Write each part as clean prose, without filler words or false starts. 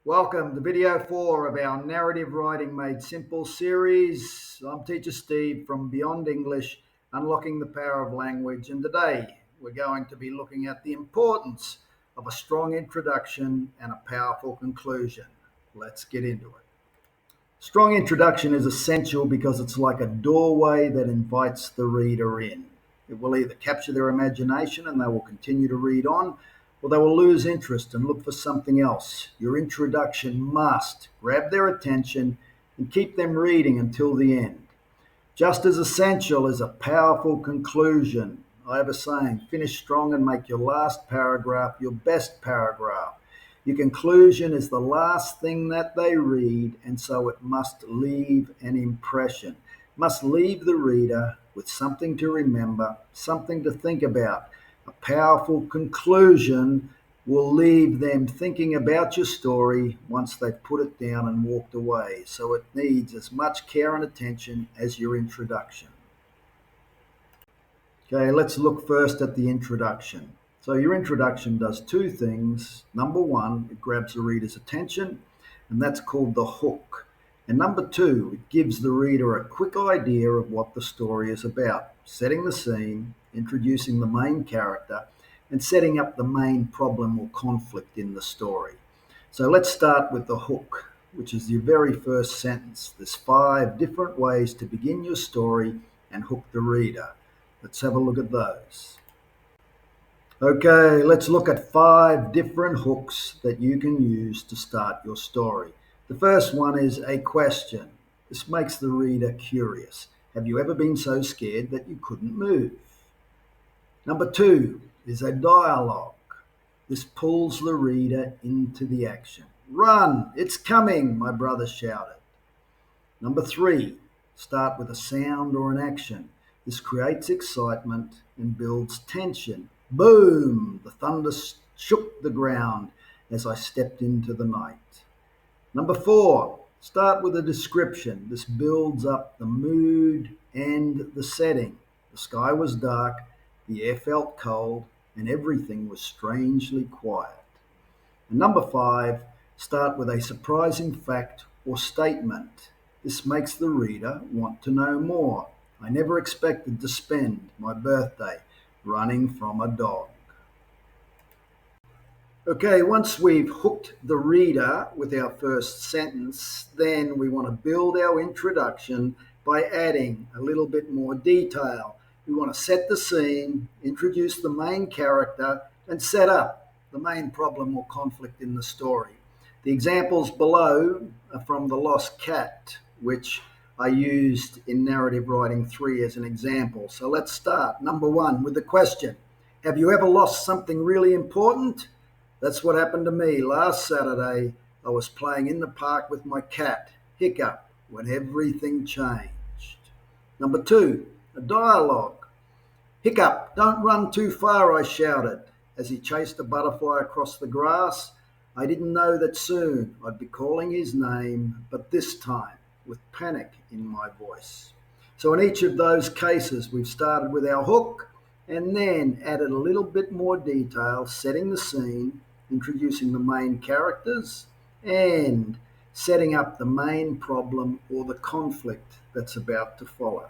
Welcome to video 4 of our Narrative Writing Made Simple series. I'm Teacher Steve from Beyond English, Unlocking the Power of Language, and today we're going to be looking at the importance of a strong introduction and a powerful conclusion. Let's get into it. Strong introduction is essential because it's like a doorway that invites the reader in. It will either capture their imagination and they will continue to read on, or they will lose interest and look for something else. Your introduction must grab their attention and keep them reading until the end. Just as essential is a powerful conclusion. I have a saying, finish strong and make your last paragraph your best paragraph. Your conclusion is the last thing that they read, and so it must leave an impression. It must leave the reader with something to remember, something to think about. A powerful conclusion will leave them thinking about your story once they've put it down and walked away. So it needs as much care and attention as your introduction. Okay, let's look first at the introduction. So your introduction does two things. Number one, it grabs the reader's attention, and that's called the hook. And number two, it gives the reader a quick idea of what the story is about, setting the scene, introducing the main character, and setting up the main problem or conflict in the story. So let's start with the hook, which is your very first sentence. There's 5 different ways to begin your story and hook the reader. Let's have a look at those. Okay, let's look at 5 different hooks that you can use to start your story. The first one is a question. This makes the reader curious. Have you ever been so scared that you couldn't move? Number 2 is a dialogue. This pulls the reader into the action. Run, it's coming, my brother shouted. Number 3, start with a sound or an action. This creates excitement and builds tension. Boom! The thunder shook the ground as I stepped into the night. Number 4, start with a description. This builds up the mood and the setting. The sky was dark, the air felt cold, and everything was strangely quiet. And number 5, start with a surprising fact or statement. This makes the reader want to know more. I never expected to spend my birthday running from a dog. Okay, once we've hooked the reader with our first sentence, then we want to build our introduction by adding a little bit more detail. We want to set the scene, introduce the main character, and set up the main problem or conflict in the story. The examples below are from The Lost Cat, which I used in Narrative Writing 3 as an example. So let's start. Number 1, with the question. Have you ever lost something really important? That's what happened to me last Saturday. I was playing in the park with my cat, Hiccup, when everything changed. Number 2, a dialogue. Hiccup, don't run too far, I shouted as he chased a butterfly across the grass. I didn't know that soon I'd be calling his name, but this time with panic in my voice. So in each of those cases, we've started with our hook and then added a little bit more detail, setting the scene, introducing the main characters, and setting up the main problem or the conflict that's about to follow.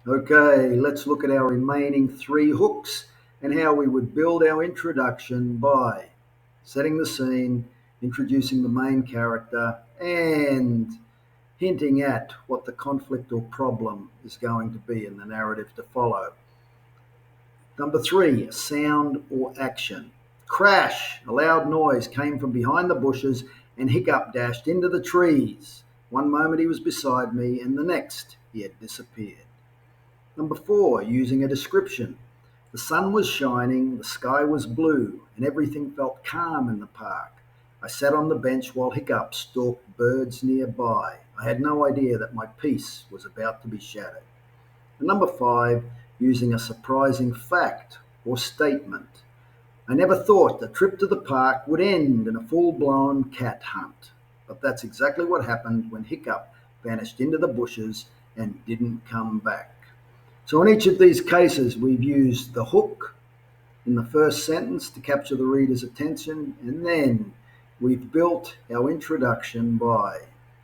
Okay, let's look at our remaining 3 hooks and how we would build our introduction by setting the scene, introducing the main character, and hinting at what the conflict or problem is going to be in the narrative to follow. Number 3, sound or action. Crash! A loud noise came from behind the bushes and Hiccup dashed into the trees. One moment he was beside me and the next he had disappeared. Number 4, using a description. The sun was shining, the sky was blue, and everything felt calm in the park. I sat on the bench while Hiccup stalked birds nearby. I had no idea that my peace was about to be shattered. And number 5, using a surprising fact or statement. I never thought the trip to the park would end in a full-blown cat hunt. But that's exactly what happened when Hiccup vanished into the bushes and didn't come back. So in each of these cases, we've used the hook in the first sentence to capture the reader's attention, and then we've built our introduction by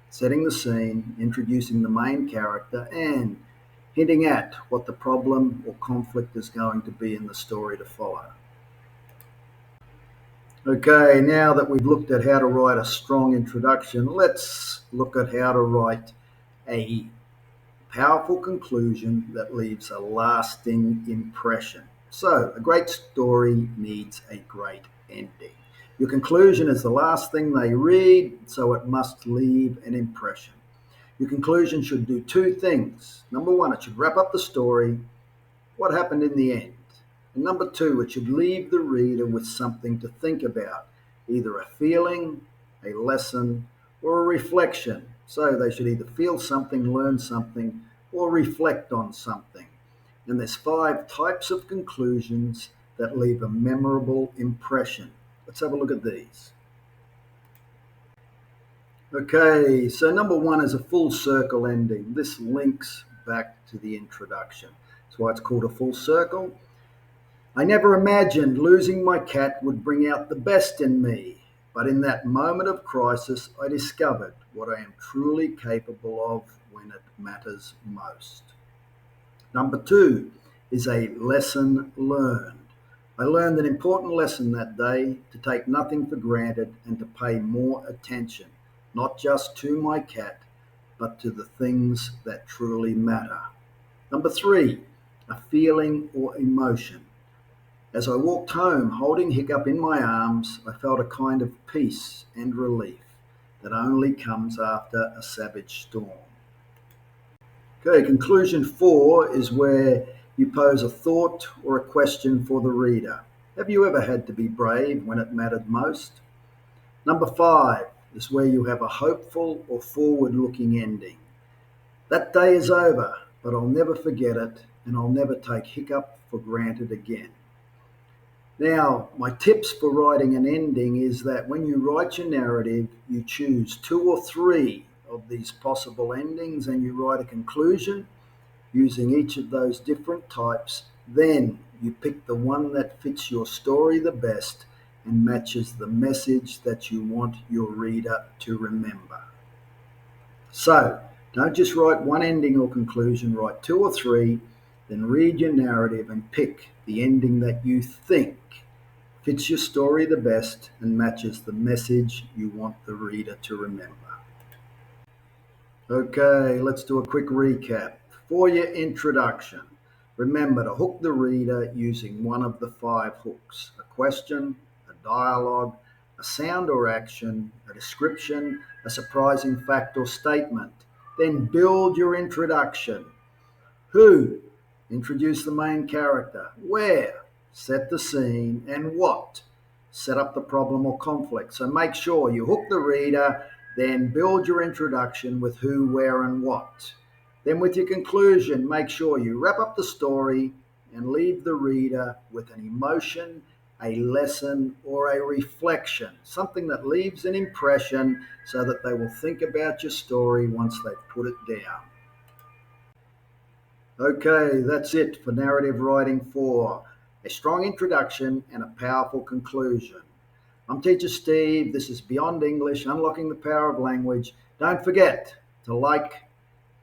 setting the scene, introducing the main character, and hinting at what the problem or conflict is going to be in the story to follow. Okay, now that we've looked at how to write a strong introduction, let's look at how to write a powerful conclusion that leaves a lasting impression. So, a great story needs a great ending. Your conclusion is the last thing they read, so it must leave an impression. Your conclusion should do two things. Number one, it should wrap up the story, what happened in the end. And number two, it should leave the reader with something to think about, either a feeling, a lesson, or a reflection. So they should either feel something, learn something, or reflect on something. And there's 5 types of conclusions that leave a memorable impression. Let's have a look at these. Okay, so number 1 is a full circle ending. This links back to the introduction. That's why it's called a full circle. I never imagined losing my cat would bring out the best in me, but in that moment of crisis, I discovered what I am truly capable of when it matters most. Number 2 is a lesson learned. I learned an important lesson that day, to take nothing for granted and to pay more attention, not just to my cat, but to the things that truly matter. Number 3, a feeling or emotion. As I walked home holding Hiccup in my arms, I felt a kind of peace and relief that only comes after a savage storm. Okay, conclusion 4 is where you pose a thought or a question for the reader. Have you ever had to be brave when it mattered most? Number 5 is where you have a hopeful or forward-looking ending. That day is over, but I'll never forget it, and I'll never take Hiccup for granted again. Now, my tips for writing an ending is that when you write your narrative, you choose 2 or 3 of these possible endings and you write a conclusion using each of those different types. Then you pick the one that fits your story the best and matches the message that you want your reader to remember. So, don't just write one ending or conclusion, write 2 or 3, then read your narrative and pick the ending that you think fits your story the best and matches the message you want the reader to remember. Okay, let's do a quick recap. For your introduction, remember to hook the reader using one of the 5 hooks: a question, a dialogue, a sound or action, a description, a surprising fact or statement. Then build your introduction. Who? Introduce the main character. Where? Set the scene. And what? Set up the problem or conflict. So make sure you hook the reader, then build your introduction with who, where, and what. Then with your conclusion, make sure you wrap up the story and leave the reader with an emotion, a lesson, or a reflection, something that leaves an impression so that they will think about your story once they've put it down. Okay, that's it for narrative writing 4. A strong introduction and a powerful conclusion. I'm Teacher Steve. This is Beyond English, Unlocking the Power of Language. Don't forget to like,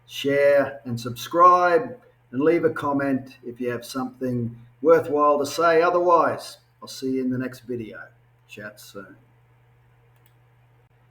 share, and subscribe, and leave a comment if you have something worthwhile to say. Otherwise, I'll see you in the next video. Chat soon.